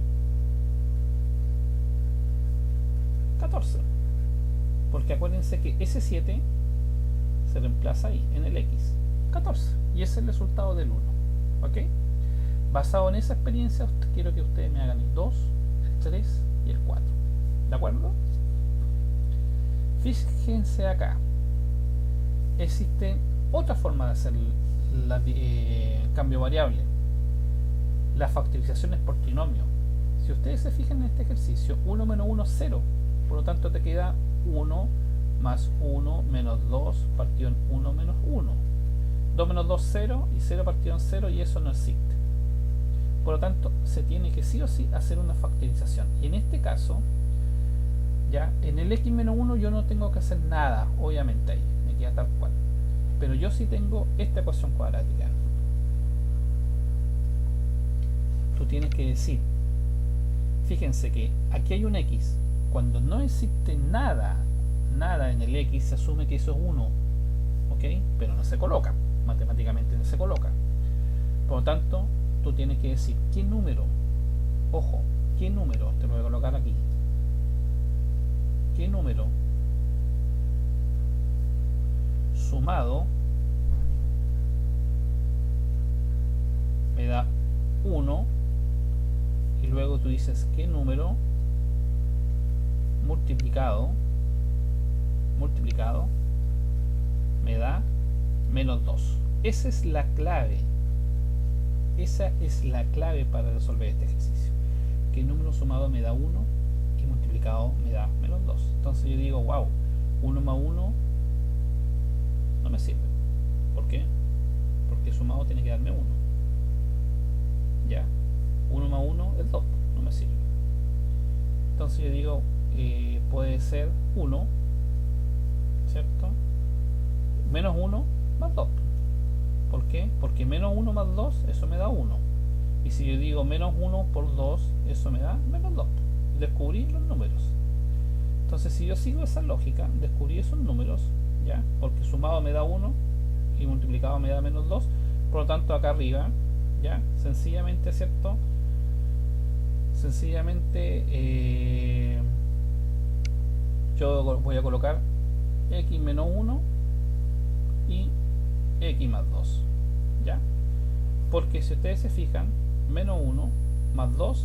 14, porque acuérdense que ese 7 se reemplaza ahí, en el x, 14, y ese es el resultado del 1. ¿Ok? Basado en esa experiencia, quiero que ustedes me hagan el 2, el 3 y el 4. ¿De acuerdo? Fíjense acá. Existe otra forma de hacer el cambio variable. La factorización es por trinomio. Si ustedes se fijan en este ejercicio, 1 menos 1 es 0. Por lo tanto, te queda 1 más 1 menos 2 partido en 1 menos 1. 2 menos 2, 0, y 0 partido en 0, y eso no existe. Por lo tanto, se tiene que sí o sí hacer una factorización. Y en este caso, ya en el x menos 1 yo no tengo que hacer nada, obviamente ahí, me queda tal cual. Pero yo sí tengo esta ecuación cuadrática. Tú tienes que decir, fíjense que aquí hay un x. Cuando no existe nada en el x, se asume que eso es 1, ¿ok? Pero no se coloca, matemáticamente no se coloca. Por lo tanto, tú tienes que decir qué número, ojo, qué número, te lo voy a colocar aquí, qué número sumado me da 1, y luego tú dices qué número multiplicado me da menos 2. Esa es la clave. Esa es la clave para resolver este ejercicio. Que el número sumado me da 1 y multiplicado me da menos 2. Entonces yo digo, wow, 1 más 1 no me sirve. ¿Por qué? Porque sumado tiene que darme 1. Ya. 1 más 1 es 2. No me sirve. Entonces yo digo, puede ser 1, ¿cierto? Menos 1 más 2. ¿Por qué? Porque menos 1 más 2, eso me da 1. Y si yo digo menos 1 por 2, eso me da menos 2. Descubrí los números. Entonces, si yo sigo esa lógica, descubrí esos números, ¿ya? Porque sumado me da 1 y multiplicado me da menos 2. Por lo tanto, acá arriba, ¿ya? Sencillamente, ¿cierto? Sencillamente, yo voy a colocar x menos 1 y x más 2, ¿ya? Porque si ustedes se fijan, menos 1 más 2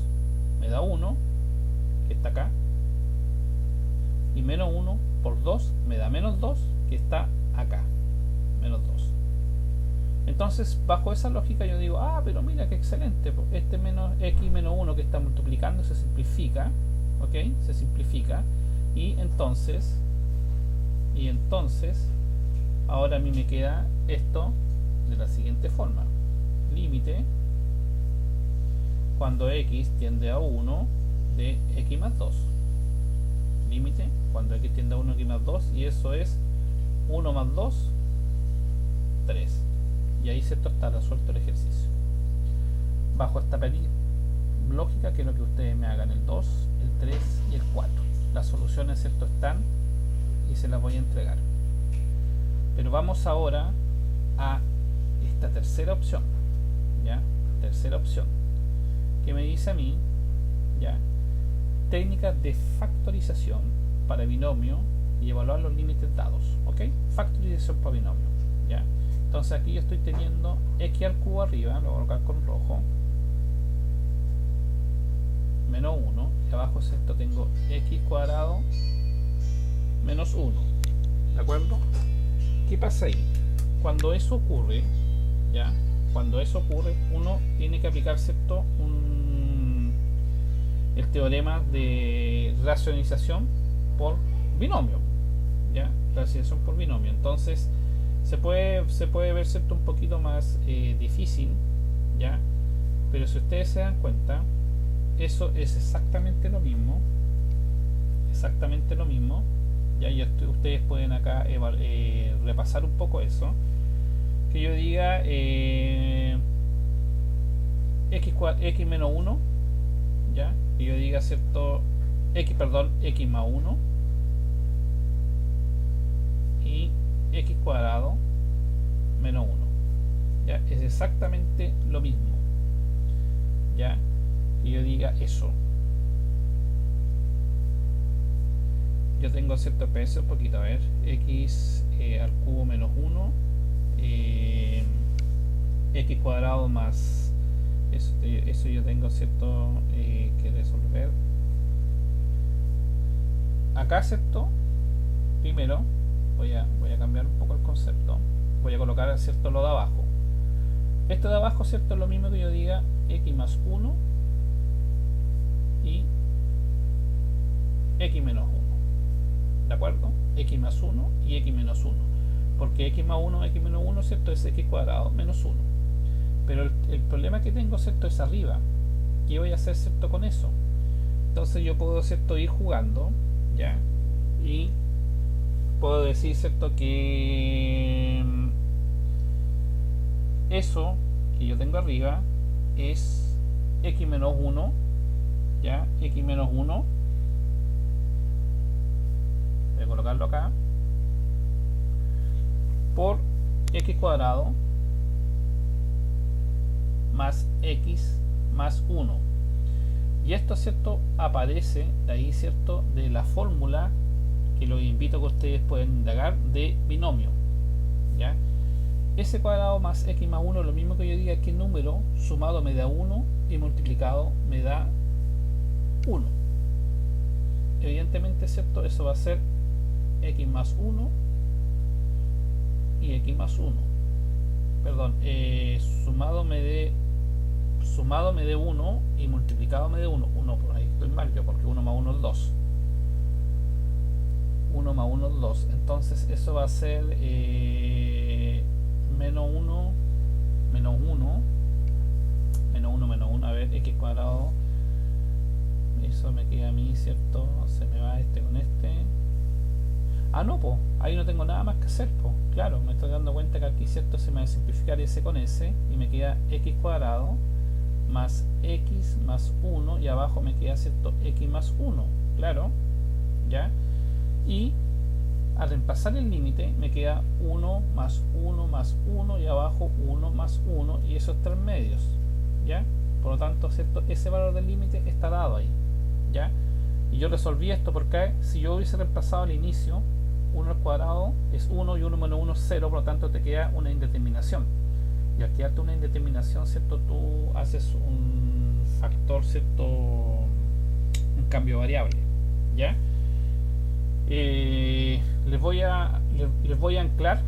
me da 1, que está acá, y menos 1 por 2 me da menos 2, que está acá, menos 2. Entonces, bajo esa lógica yo digo, pero mira qué excelente, este menos x menos 1 que está multiplicando se simplifica, ¿ok? Se simplifica, y entonces ahora a mí me queda esto de la siguiente forma: límite cuando x tiende a 1 de x más 2, límite cuando x tiende a 1 de x más 2, y eso es 1 más 2, 3. Y ahí, ¿cierto?, está resuelto el ejercicio. Bajo esta lógica quiero que ustedes me hagan el 2, el 3 y el 4. Las soluciones, ¿cierto?, están y se las voy a entregar. Pero vamos ahora a esta tercera opción, ¿ya? Tercera opción, que me dice a mí, ¿ya?, técnica de factorización para binomio y evaluar los límites dados, ¿ok? Factorización para binomio, ¿ya? Entonces aquí yo estoy teniendo x al cubo arriba, lo voy a colocar con rojo, menos 1, y abajo esto tengo x cuadrado menos 1, ¿de acuerdo? ¿Qué pasa ahí? Cuando eso ocurre, ¿ya? Cuando eso ocurre, uno tiene que aplicar, ¿cierto?, el teorema de racionalización por binomio, ¿ya? Racionalización por binomio. Entonces se puede ver, ¿cierto?, un poquito más difícil, ¿ya? Pero si ustedes se dan cuenta, eso es exactamente lo mismo, ¿ya? Y ustedes pueden acá repasar un poco eso, que yo diga x menos 1, ¿ya? Que yo diga, ¿cierto?, x más 1 y x cuadrado menos 1, ¿ya? Es exactamente lo mismo, ¿ya? Que yo diga eso. Yo tengo, ¿cierto?, pensé un poquito, a ver, x al cubo menos 1, x cuadrado más eso yo tengo, ¿cierto?, que resolver acá, ¿cierto? Primero voy a cambiar un poco el concepto, voy a colocar, ¿cierto?, lo de abajo. Esto de abajo, ¿cierto?, es lo mismo que yo diga x más 1 y x menos 1, ¿de acuerdo? X más 1 y x menos 1, porque x más 1, x menos 1, ¿cierto?, es x cuadrado menos 1. Pero el problema que tengo, ¿cierto?, es arriba. ¿Qué voy a hacer, ¿cierto?, con eso? Entonces yo puedo, ¿cierto?, ir jugando, ¿ya? Y puedo decir, ¿cierto?, que eso que yo tengo arriba es x menos 1, ¿ya? X menos 1, voy a colocarlo acá, por x cuadrado más x más 1. Y esto, ¿cierto?, aparece de ahí, ¿cierto?, de la fórmula que los invito a que ustedes pueden indagar de binomio, ¿ya? S cuadrado más x más 1 es lo mismo que yo diga que número sumado me da 1 y multiplicado me da 1. Evidentemente, ¿cierto?, eso va a ser x más 1 y x más 1. Perdón, sumado me dé 1 y multiplicado me dé 1. Por ahí estoy mal yo, porque 1 más 1 es 2. 1 más 1 es 2. Entonces eso va a ser menos 1, menos 1, menos 1, menos 1. A ver, x cuadrado. Eso me queda a mí, ¿cierto? Se me va este con este. No, pues ahí no tengo nada más que hacer, pues. Claro, me estoy dando cuenta que aquí, ¿cierto?, se me va a simplificar ese con ese y me queda x cuadrado más x más 1 y abajo me queda, ¿cierto?, x más 1, claro, ¿ya? Y al reemplazar el límite me queda 1 más 1 más 1 y abajo 1 más 1 y esos 3 medios, ¿ya? Por lo tanto, ¿cierto?, ese valor del límite está dado ahí, ¿ya? Y yo resolví esto porque si yo hubiese reemplazado al inicio 1 al cuadrado es 1 y 1 menos 1 es 0, por lo tanto te queda una indeterminación. Y al quedarte una indeterminación, ¿cierto?, tú haces un factor, ¿cierto?, un cambio variable, ¿ya? Les voy a anclar.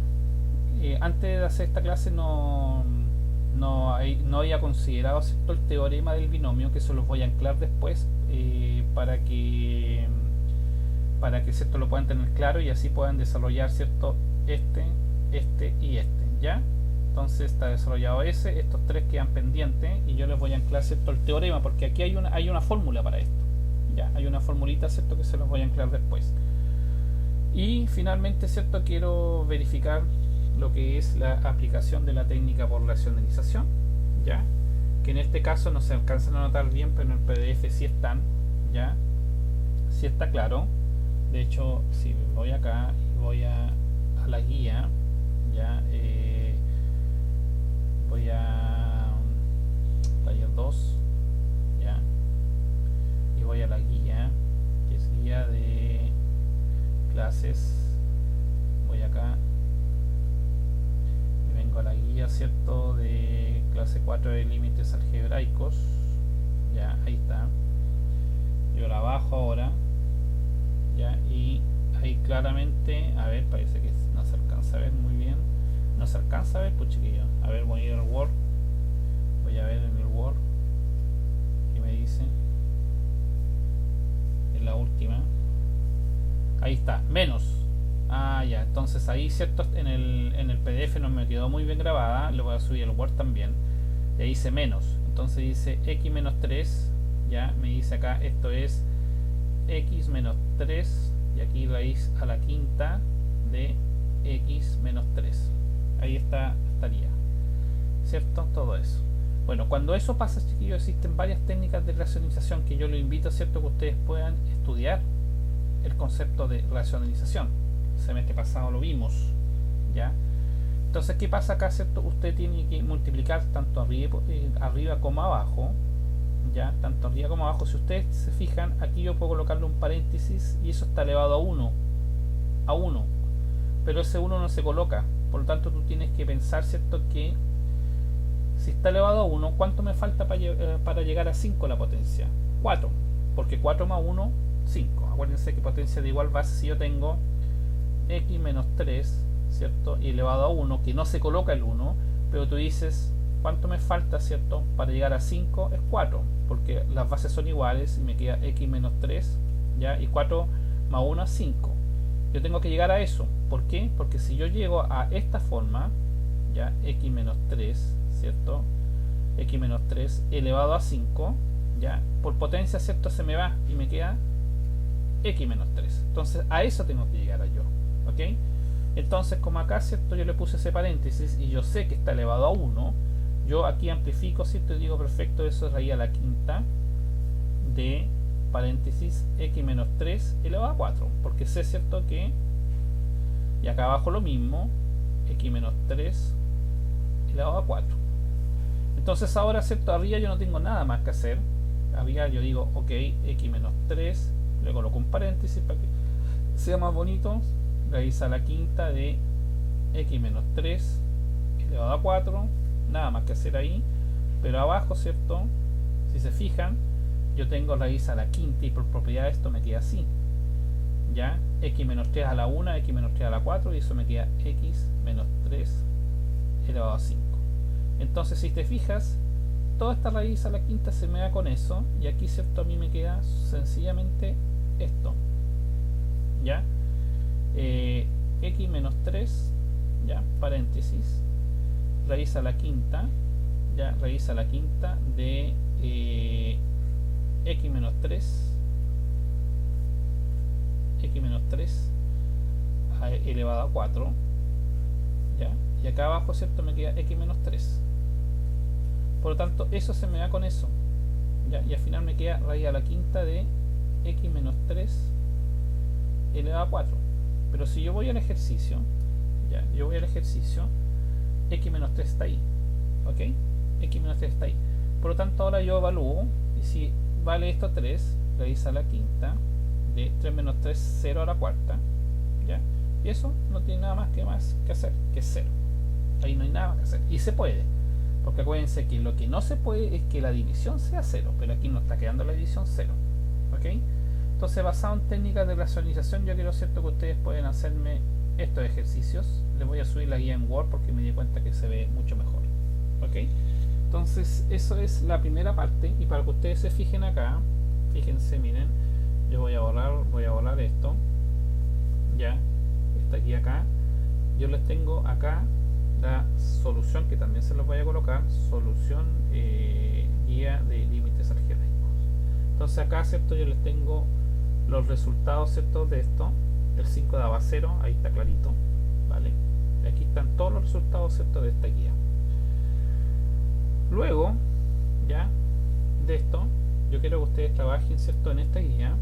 Antes de hacer esta clase no había considerado, ¿cierto?, el teorema del binomio, que eso los voy a anclar después, para que ¿cierto?, lo puedan tener claro y así puedan desarrollar, ¿cierto?, este y este, ¿ya? Entonces está desarrollado ese, estos tres quedan pendientes y yo les voy a anclar, ¿cierto?, el teorema, porque aquí hay una fórmula para esto, ¿ya? Hay una formulita, ¿cierto?, que se los voy a anclar después. Y finalmente, ¿cierto?, quiero verificar lo que es la aplicación de la técnica por racionalización, ¿ya? Que en este caso no se alcanzan a notar bien, pero en el PDF sí están, ¿ya? Sí está claro. De hecho, si voy acá y voy a la guía, ¿ya? Voy a taller 2, ¿ya? Y voy a la guía, que es guía de clases. Voy acá y vengo a la guía, ¿cierto?, de clase 4 de límites algebraicos, ya, ahí está. Yo la bajo ahora, ya, y ahí claramente, a ver, parece que no se alcanza a ver muy bien. No se alcanza a ver, pues chiquillo. A ver, voy a ir al Word. Voy a ver en el Word qué me dice. En la última. Ahí está, menos. Ah, ya, entonces ahí, ¿cierto? En el PDF no me quedó muy bien grabada. Le voy a subir el Word también. Y ahí dice menos. Entonces dice x menos 3. Ya, me dice acá, esto es x menos 3. Y aquí raíz a la quinta de x menos 3. Ahí estaría, ¿cierto? Todo eso. Bueno, cuando eso pasa, chiquillos, existen varias técnicas de racionalización que yo los invito, ¿cierto?, que ustedes puedan estudiar el concepto de racionalización. El semestre pasado lo vimos, ¿ya? Entonces, ¿qué pasa acá, cierto? Usted tiene que multiplicar tanto arriba como abajo, ¿ya? Tanto arriba como abajo. Si ustedes se fijan, aquí yo puedo colocarle un paréntesis y eso está elevado a 1. Pero ese 1 no se coloca. Por lo tanto, tú tienes que pensar, ¿cierto?, que si está elevado a 1, ¿cuánto me falta para llegar a 5 la potencia? 4. Porque 4 más 1, 5. Acuérdense que potencia de igual base, si yo tengo x menos 3, ¿cierto?, y elevado a 1, que no se coloca el 1, pero tú dices, ¿cuánto me falta, ¿cierto?, para llegar a 5? Es 4, porque las bases son iguales y me queda x menos 3, ¿ya? Y 4 más 1 es 5. Yo tengo que llegar a eso. ¿Por qué? Porque si yo llego a esta forma, ya, x menos 3, ¿cierto?, x menos 3 elevado a 5, ya, por potencia, ¿cierto?, se me va y me queda x menos 3. Entonces a eso tengo que llegar a yo, ¿ok? Entonces, como acá, ¿cierto?, yo le puse ese paréntesis y yo sé que está elevado a 1, yo aquí amplifico, ¿cierto?, y digo, perfecto, eso es raíz a la quinta de paréntesis x menos 3 elevado a 4, porque sé, ¿cierto?, que, y acá abajo lo mismo, x menos 3 elevado a 4. Entonces ahora, ¿cierto?, arriba yo no tengo nada más que hacer. Arriba yo digo, ok, x menos 3, le coloco un paréntesis para que sea más bonito, raíz a la quinta de x menos 3 elevado a 4, nada más que hacer ahí. Pero abajo, ¿cierto?, si se fijan, yo tengo raíz a la quinta y por propiedad esto me queda así, ya, x menos 3 a la 1, x menos 3 a la 4, y eso me queda x menos 3 elevado a 5. Entonces, si te fijas, toda esta raíz a la quinta se me da con eso, y aquí, ¿cierto?, a mí me queda sencillamente esto, ya, x menos 3, ya, paréntesis, raíz a la quinta, ya, raíz a la quinta de x menos 3 elevado a 4, ya, y acá abajo, ¿cierto?, me queda x menos 3. Por lo tanto, eso se me da con eso, ya, y al final me queda raíz a la quinta de x menos 3 elevado a 4. Pero si yo voy al ejercicio, ya, yo voy al ejercicio, x menos 3 está ahí, ok, x menos 3 está ahí. Por lo tanto, ahora yo evalúo, y si vale esto 3, raíz a la quinta de 3 menos 3, 0 a la cuarta, ya, y eso no tiene nada más que hacer, que es 0. Ahí no hay nada más que hacer, y se puede, porque acuérdense que lo que no se puede es que la división sea 0, pero aquí nos está quedando la división 0, ok. Entonces, basado en técnicas de racionalización, yo quiero, cierto, que ustedes pueden hacerme estos ejercicios. Les voy a subir la guía en Word porque me di cuenta que se ve mucho mejor. ¿Ok? Entonces, eso es la primera parte. Y para que ustedes se fijen acá, fíjense, miren, yo voy a borrar esto. Ya, está aquí acá. Yo les tengo acá la solución, que también se los voy a colocar, solución guía de límites algebraicos. Entonces acá, cierto, yo les tengo los resultados, cierto, de esto. El 5 daba 0, ahí está clarito, vale. Y aquí están todos los resultados, cierto, de esta guía. Luego, ya, de esto, yo quiero que ustedes trabajen, cierto, en esta guía,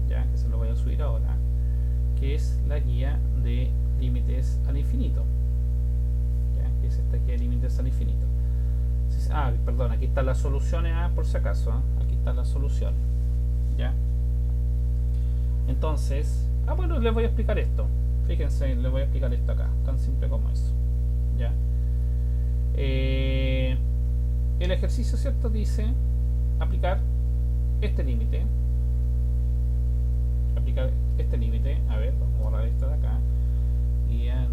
ya, que se lo voy a subir ahora, que es la guía de límites al infinito, ya, que es esta guía de límites al infinito. Perdón, aquí están las soluciones, por si acaso, aquí están las soluciones, ya. Entonces, bueno, les voy a explicar esto. Fíjense, les voy a explicar esto acá, tan simple como eso, ya. El ejercicio, cierto, dice aplicar este límite. Aplicar este límite. A ver, vamos a borrar esto de acá. Guía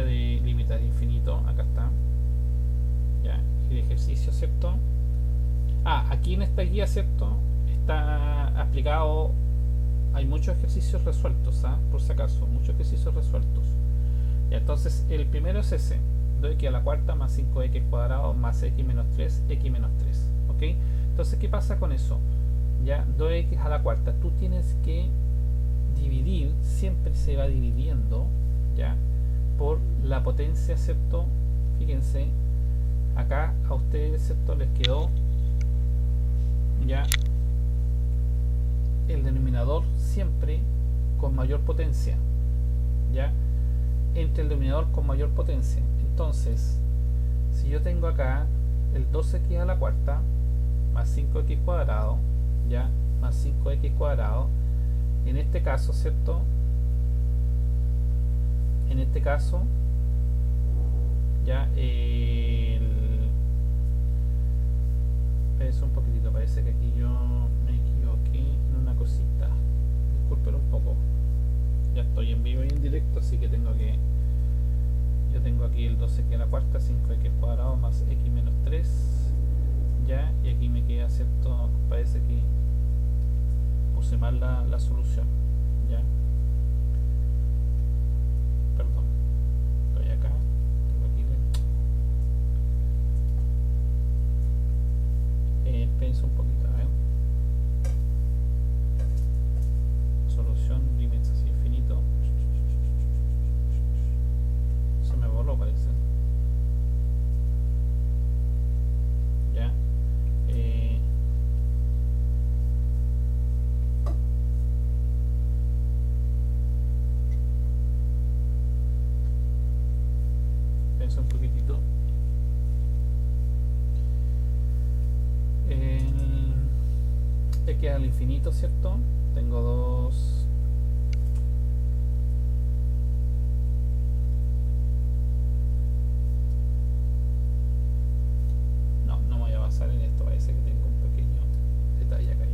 de límites al infinito. Acá está. Ya. El ejercicio, cierto. Aquí en esta guía, cierto, está aplicado. Hay muchos ejercicios resueltos, por si acaso, muchos ejercicios resueltos. Ya, entonces el primero es ese, 2x a la cuarta más 5x cuadrado más x menos 3, x menos 3. ¿Ok? Entonces, ¿qué pasa con eso? Ya, 2x a la cuarta, tú tienes que dividir, siempre se va dividiendo, ya, por la potencia, ¿cierto? Fíjense, acá a ustedes, ¿cierto? Les quedó ya el denominador siempre con mayor potencia, ya, entre el denominador con mayor potencia. Entonces, si yo tengo acá el 2x a la cuarta más 5x cuadrado, ya, más 5x cuadrado, en este caso, ¿cierto? En este caso, ya, es un poquitito, parece que aquí yo me equivoqué en una cosita, disculpen un poco. Ya estoy en vivo y en directo, así que yo tengo aquí el 12x a la cuarta, 5x cuadrado más x menos 3, ya, y aquí me queda, cierto, parece que puse mal la solución, ya, perdón, estoy acá, tengo aquí pienso un poquito, solución límites así infinito. Se me borró, parece. Ya. Pienso un poquitito. X al infinito, ¿cierto? Tengo dos. No me voy a basar en esto, parece que tengo un pequeño detalle acá yo.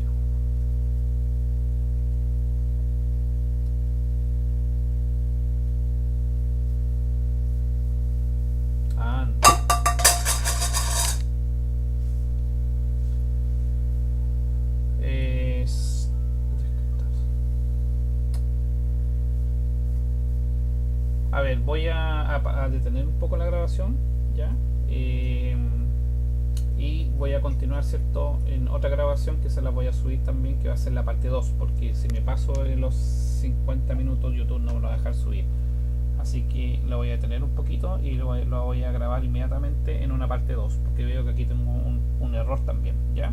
A ver, voy a detener un poco la grabación, ya, y voy a continuar, ¿cierto?, en otra grabación que se la voy a subir también, que va a ser la parte 2, porque si me paso en los 50 minutos YouTube no me lo va a dejar subir, así que la voy a detener un poquito y lo voy a grabar inmediatamente en una parte 2, porque veo que aquí tengo un error también, ya.